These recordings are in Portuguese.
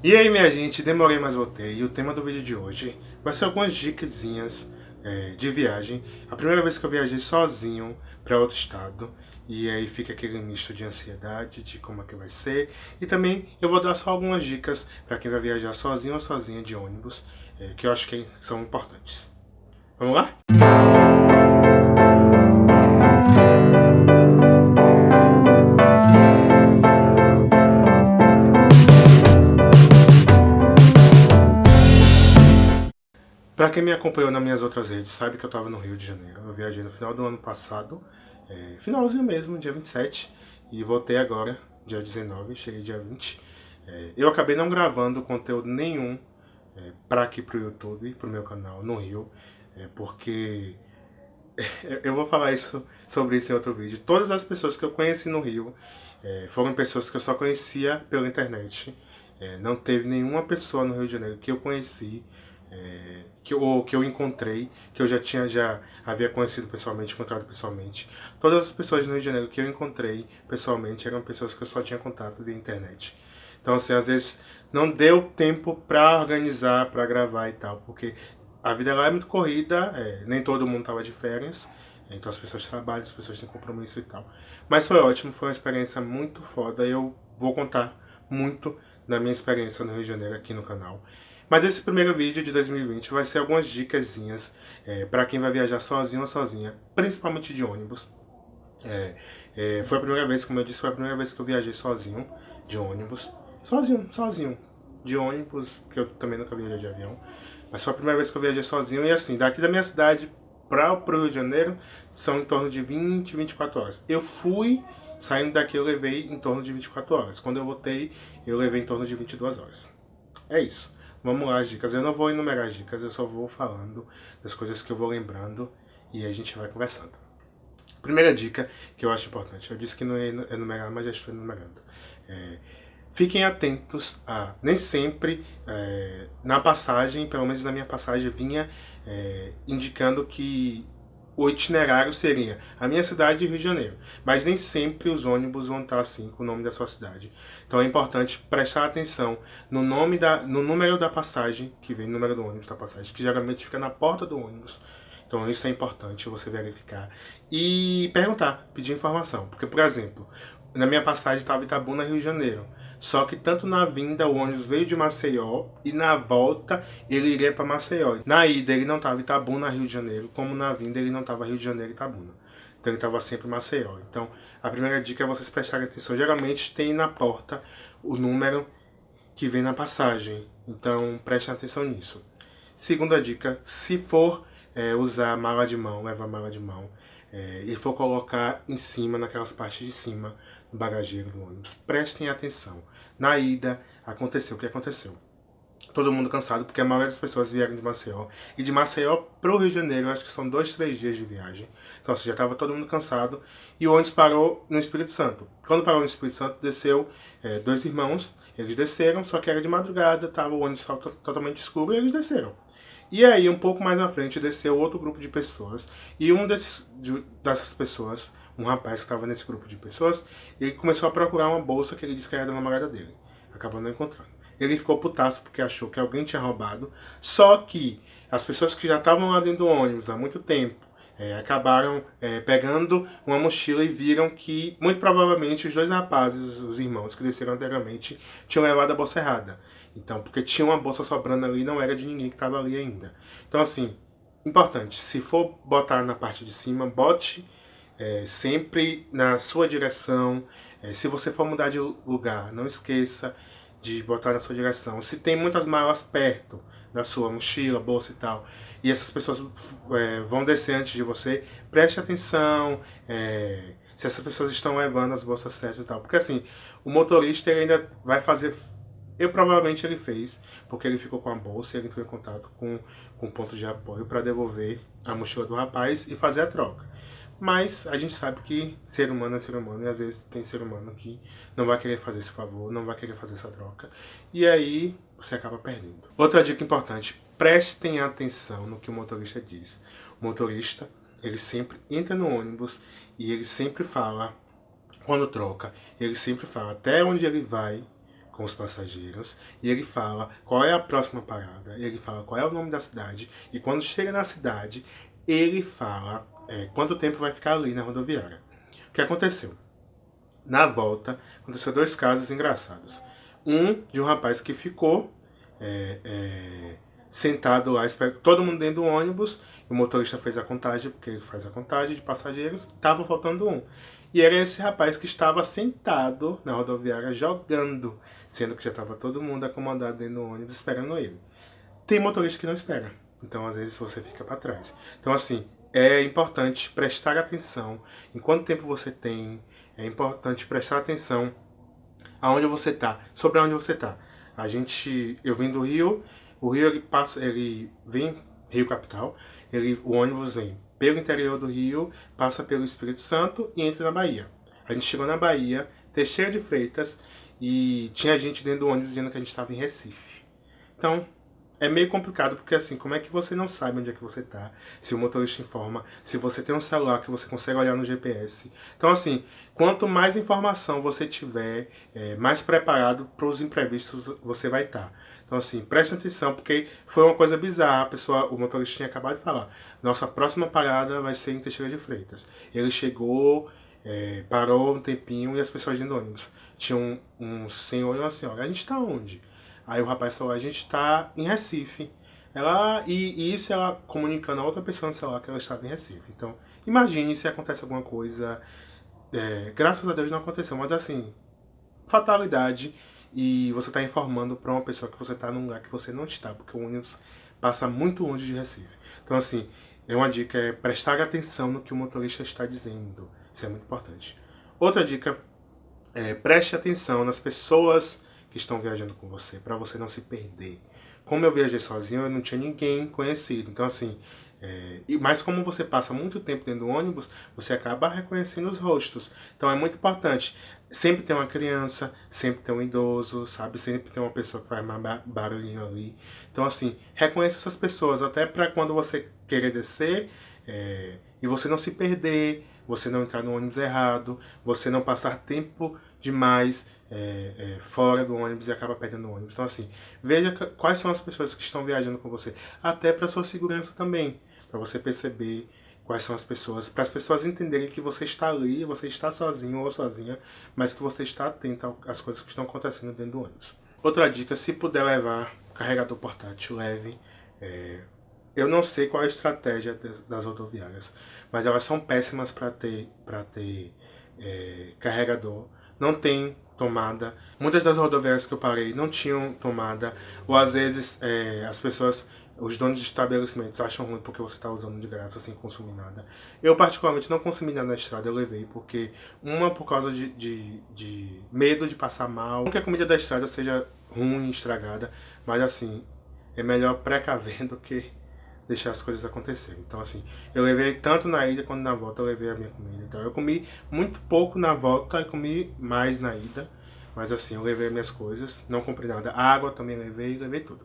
E aí, minha gente, demorei, mas voltei. E o tema do vídeo de hoje vai ser algumas dicasinhas de viagem. A primeira vez que eu viajei sozinho para outro estado. E aí fica aquele misto de ansiedade, de como é que vai ser. E também eu vou dar só algumas dicas para quem vai viajar sozinho ou sozinha de ônibus, que eu acho que são importantes. Vamos lá? Para quem me acompanhou nas minhas outras redes, sabe que eu estava no Rio de Janeiro. Eu viajei no final do ano passado, finalzinho mesmo, dia 27, e voltei agora, dia 19, cheguei dia 20. Eu acabei não gravando conteúdo nenhum para aqui pro YouTube, pro meu canal no Rio, porque eu vou falar sobre isso em outro vídeo. Todas as pessoas que eu conheci no Rio foram pessoas que eu só conhecia pela internet. Não teve nenhuma pessoa no Rio de Janeiro que eu conheci, que eu encontrei, que eu já havia conhecido pessoalmente, encontrado pessoalmente. Todas as pessoas no Rio de Janeiro que eu encontrei pessoalmente eram pessoas que eu só tinha contato via internet. Então, assim, às vezes não deu tempo pra organizar, pra gravar e tal, porque a vida lá é muito corrida, nem todo mundo tava de férias, então as pessoas trabalham, as pessoas têm compromisso e tal. Mas foi ótimo, foi uma experiência muito foda e eu vou contar muito da minha experiência no Rio de Janeiro aqui no canal. Mas esse primeiro vídeo de 2020 vai ser algumas dicasinhas para quem vai viajar sozinho ou sozinha, principalmente de ônibus. Foi a primeira vez, como eu disse, foi a primeira vez que eu viajei sozinho de ônibus. Sozinho. De ônibus, que eu também nunca viajei de avião. Mas foi a primeira vez que eu viajei sozinho. E assim, daqui da minha cidade para o Rio de Janeiro são em torno de 24 horas. Eu fui, saindo daqui eu levei em torno de 24 horas. Quando eu voltei, eu levei em torno de 22 horas. É isso. Vamos lá as dicas. Eu não vou enumerar as dicas, eu só vou falando das coisas que eu vou lembrando e a gente vai conversando. Primeira dica que eu acho importante. Eu disse que não ia enumerar, mas já estou enumerando. É, Fiquem atentos a. Nem sempre na passagem, pelo menos na minha passagem, vinha indicando que o itinerário seria a minha cidade e Rio de Janeiro. Mas nem sempre os ônibus vão estar assim com o nome da sua cidade. Então é importante prestar atenção no número da passagem, que vem no número do ônibus da passagem, que geralmente fica na porta do ônibus. Então isso é importante você verificar. E perguntar, pedir informação. Porque, por exemplo, na minha passagem estava Itabuna, Rio de Janeiro. Só que tanto na vinda o ônibus veio de Maceió e na volta ele iria para Maceió. Na ida ele não estava Itabuna, Rio de Janeiro, como na vinda ele não estava Rio de Janeiro e Itabuna. Então ele estava sempre em Maceió. Então a primeira dica é vocês prestarem atenção. Geralmente tem na porta o número que vem na passagem. Então prestem atenção nisso. Segunda dica, se for usar mala de mão, leva mala de mão, e for colocar em cima, naquelas partes de cima, no bagageiro do ônibus, prestem atenção. Na ida, aconteceu o que aconteceu. Todo mundo cansado, porque a maioria das pessoas vieram de Maceió. E de Maceió para o Rio de Janeiro, eu acho que são 2, 3 dias de viagem. Então, assim, já estava todo mundo cansado. E o ônibus parou no Espírito Santo. Quando parou no Espírito Santo, desceu dois irmãos. Eles desceram, só que era de madrugada, estava o ônibus totalmente escuro e eles desceram. E aí, um pouco mais à frente, desceu outro grupo de pessoas. E dessas pessoas, um rapaz que estava nesse grupo de pessoas, ele começou a procurar uma bolsa que ele disse que era da namorada dele. Acabou não encontrando. Ele ficou putaço porque achou que alguém tinha roubado. Só que as pessoas que já estavam lá dentro do ônibus há muito tempo acabaram pegando uma mochila e viram que, muito provavelmente, os dois rapazes, os irmãos que desceram anteriormente, tinham levado a bolsa errada. Então, porque tinha uma bolsa sobrando ali, não era de ninguém que estava ali ainda. Então, assim, importante, se for botar na parte de cima, bote sempre na sua direção. Se você for mudar de lugar, não esqueça de botar na sua direção. Se tem muitas malas perto da sua mochila, bolsa e tal, e essas pessoas vão descer antes de você, preste atenção se essas pessoas estão levando as bolsas certas e tal. Porque assim, o motorista ele ainda vai fazer. Provavelmente ele fez, porque ele ficou com a bolsa e ele entrou em contato com o ponto de apoio para devolver a mochila do rapaz e fazer a troca. Mas a gente sabe que ser humano é ser humano e às vezes tem ser humano que não vai querer fazer esse favor, não vai querer fazer essa troca. E aí você acaba perdendo. Outra dica importante, prestem atenção no que o motorista diz. O motorista, ele sempre entra no ônibus e ele sempre fala, quando troca, ele sempre fala até onde ele vai, com os passageiros e ele fala qual é a próxima parada, ele fala qual é o nome da cidade e quando chega na cidade ele fala quanto tempo vai ficar ali na rodoviária. O que aconteceu? Na volta, aconteceu 2 casos engraçados. Um de um rapaz que ficou sentado lá, todo mundo dentro do ônibus, o motorista fez a contagem, porque ele faz a contagem de passageiros, estava faltando um. E era esse rapaz que estava sentado na rodoviária jogando, sendo que já estava todo mundo acomodado dentro do ônibus esperando ele. Tem motorista que não espera, então às vezes você fica para trás. Então assim, é importante prestar atenção em quanto tempo você tem, é importante prestar atenção aonde você está, sobre onde você está. Eu vim do Rio, o Rio ele vem Rio Capital, o ônibus vem pelo interior do Rio, passa pelo Espírito Santo e entra na Bahia. A gente chegou na Bahia, Teixeira de Freitas, e tinha gente dentro do ônibus dizendo que a gente estava em Recife. Então, é meio complicado, porque assim, como é que você não sabe onde é que você tá? Se o motorista informa, se você tem um celular que você consegue olhar no GPS. Então assim, quanto mais informação você tiver, mais preparado para os imprevistos você vai estar. Então assim, preste atenção, porque foi uma coisa bizarra, o motorista tinha acabado de falar. Nossa próxima parada vai ser em Teixeira de Freitas. Ele chegou, parou um tempinho e as pessoas dentro do ônibus. Tinha um senhor e uma senhora. A gente tá onde? Aí o rapaz falou, a gente está em Recife. E isso ela comunicando a outra pessoa no celular que ela estava em Recife. Então, imagine se acontece alguma coisa. Graças a Deus não aconteceu, mas assim, fatalidade. E você está informando para uma pessoa que você está num lugar que você não está, porque o ônibus passa muito longe de Recife. Então, assim, uma dica é prestar atenção no que o motorista está dizendo. Isso é muito importante. Outra dica preste atenção nas pessoas que estão viajando com você, para você não se perder. Como eu viajei sozinho, eu não tinha ninguém conhecido. Então, assim, mas como você passa muito tempo dentro do ônibus, você acaba reconhecendo os rostos. Então, é muito importante. Sempre tem uma criança, sempre tem um idoso, sabe? Sempre tem uma pessoa que faz mais barulhinho ali. Então, assim, reconheça essas pessoas, até para quando você querer descer e você não se perder, você não entrar no ônibus errado, você não passar tempo demais fora do ônibus e acaba perdendo o ônibus. Então, assim, veja quais são as pessoas que estão viajando com você, até para sua segurança também, para você perceber quais são as pessoas, para as pessoas entenderem que você está ali, você está sozinho ou sozinha, mas que você está atento às coisas que estão acontecendo dentro do ônibus. Outra dica, se puder levar carregador portátil, leve. Eu não sei qual é a estratégia das rodoviárias, mas elas são péssimas para ter carregador. Não tem tomada. Muitas das rodoviárias que eu parei não tinham tomada, ou às vezes os donos de estabelecimentos acham ruim porque você está usando de graça sem consumir nada. Eu particularmente não consumi nada na estrada, eu levei, porque por causa de medo de passar mal. Não que a comida da estrada seja ruim, estragada, mas assim, é melhor precaver do que deixar as coisas acontecerem. Então assim, eu levei tanto na ida quanto na volta, eu levei a minha comida. Então eu comi muito pouco na volta e comi mais na ida. Mas assim, eu levei minhas coisas, não comprei nada. Água também levei tudo.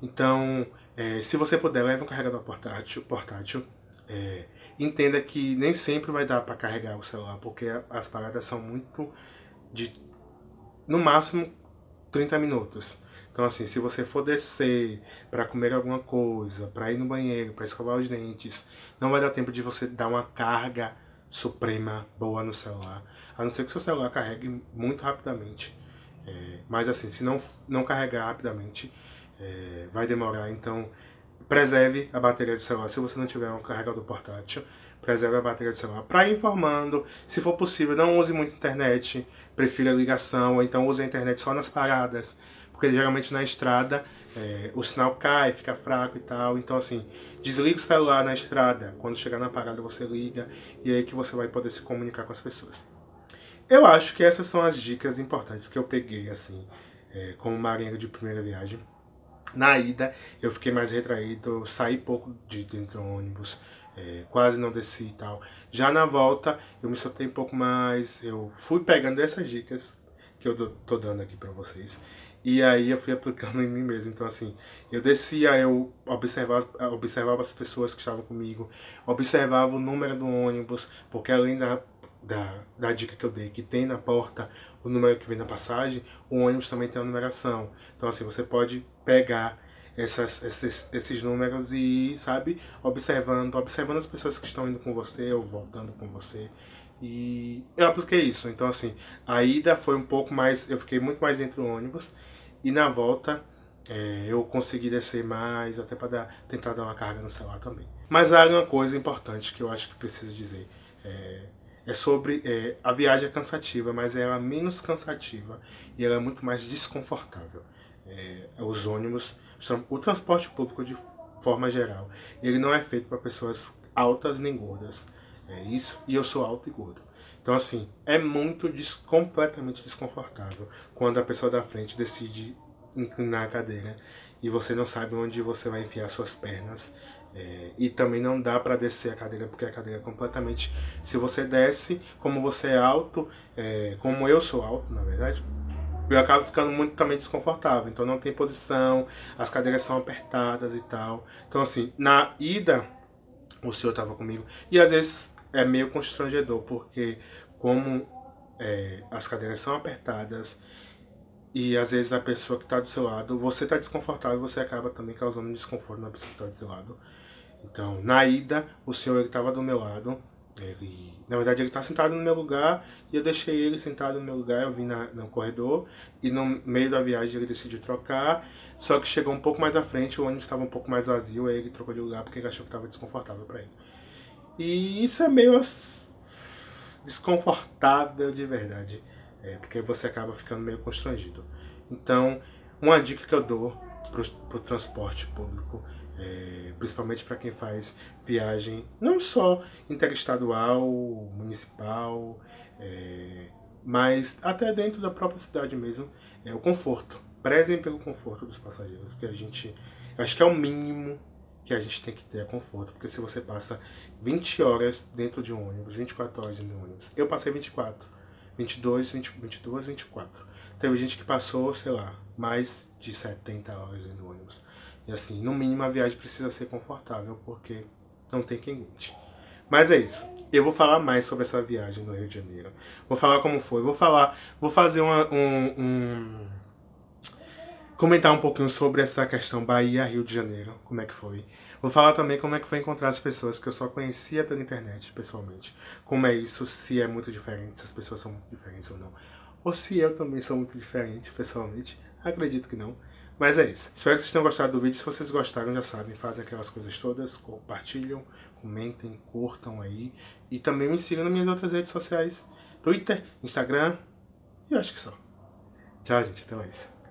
Então, se você puder, leve um carregador portátil. Entenda que nem sempre vai dar para carregar o celular, porque as paradas são muito no máximo 30 minutos. Então, assim, se você for descer para comer alguma coisa, para ir no banheiro, para escovar os dentes, não vai dar tempo de você dar uma carga suprema boa no celular. A não ser que seu celular carregue muito rapidamente. Mas, assim, se não carregar rapidamente, vai demorar. Então, preserve a bateria do celular. Se você não tiver um carregador portátil, preserve a bateria do celular. Para ir informando, se for possível, não use muito internet, prefira ligação, ou então use a internet só nas paradas. Porque geralmente na estrada o sinal cai, fica fraco e tal. Então assim, desliga o celular na estrada. Quando chegar na parada você liga e é aí que você vai poder se comunicar com as pessoas. Eu acho que essas são as dicas importantes que eu peguei assim, como marinheiro de primeira viagem. Na ida eu fiquei mais retraído, saí pouco de dentro do ônibus, quase não desci e tal. Já na volta eu me soltei um pouco mais, eu fui pegando essas dicas que eu tô dando aqui pra vocês. E aí eu fui aplicando em mim mesmo. Então assim, eu descia, eu observava as pessoas que estavam comigo, observava o número do ônibus, porque além da dica que eu dei, que tem na porta o número que vem na passagem, o ônibus também tem a numeração. Então assim, você pode pegar esses números e ir, sabe, observando as pessoas que estão indo com você ou voltando com você. E eu apliquei isso. Então assim, a ida foi um pouco mais, eu fiquei muito mais dentro do ônibus, e na volta eu consegui descer mais, até para tentar dar uma carga no celular também. Mas há uma coisa importante que eu acho que preciso dizer. É sobre a viagem é cansativa, mas ela é menos cansativa e ela é muito mais desconfortável. Os ônibus, o transporte público de forma geral, ele não é feito para pessoas altas nem gordas. É isso, e eu sou alto e gordo. Então assim, é muito completamente desconfortável quando a pessoa da frente decide inclinar a cadeira e você não sabe onde você vai enfiar suas pernas. E também não dá para descer a cadeira porque a cadeira é completamente. Se você desce, como você é alto, como eu sou alto, na verdade, eu acabo ficando muito também desconfortável. Então não tem posição, as cadeiras são apertadas e tal. Então assim, na ida, o senhor estava comigo e às vezes é meio constrangedor porque como as cadeiras são apertadas e às vezes a pessoa que está do seu lado, você está desconfortável, você acaba também causando desconforto na pessoa que está do seu lado. Então, na ida, o senhor estava do meu lado. Na verdade, ele está sentado no meu lugar e eu deixei ele sentado no meu lugar. Eu vim no corredor e no meio da viagem ele decidiu trocar. Só que chegou um pouco mais à frente, o ônibus estava um pouco mais vazio. Aí ele trocou de lugar porque ele achou que estava desconfortável para ele. E isso é meio desconfortável de verdade, porque você acaba ficando meio constrangido. Então, uma dica que eu dou para o transporte público, principalmente para quem faz viagem não só interestadual, municipal, mas até dentro da própria cidade mesmo, é o conforto. Prezem pelo conforto dos passageiros, porque acho que é o mínimo que a gente tem que ter conforto, porque se você passa 20 horas dentro de um ônibus, 24 horas dentro de um ônibus, eu passei 24, 22, 24. Teve gente que passou, sei lá, mais de 70 horas dentro do ônibus. E assim, no mínimo a viagem precisa ser confortável, porque não tem quem aguente. Mas é isso. Eu vou falar mais sobre essa viagem no Rio de Janeiro. Vou falar como foi. Vou fazer comentar um pouquinho sobre essa questão Bahia-Rio de Janeiro, como é que foi. Vou falar também como é que foi encontrar as pessoas que eu só conhecia pela internet, pessoalmente. Como é isso, se é muito diferente, se as pessoas são muito diferentes ou não. Ou se eu também sou muito diferente, pessoalmente. Acredito que não. Mas é isso. Espero que vocês tenham gostado do vídeo. Se vocês gostaram, já sabem, fazem aquelas coisas todas, compartilham, comentem, curtam aí. E também me sigam nas minhas outras redes sociais. Twitter, Instagram e eu acho que só. Tchau, gente. Até mais.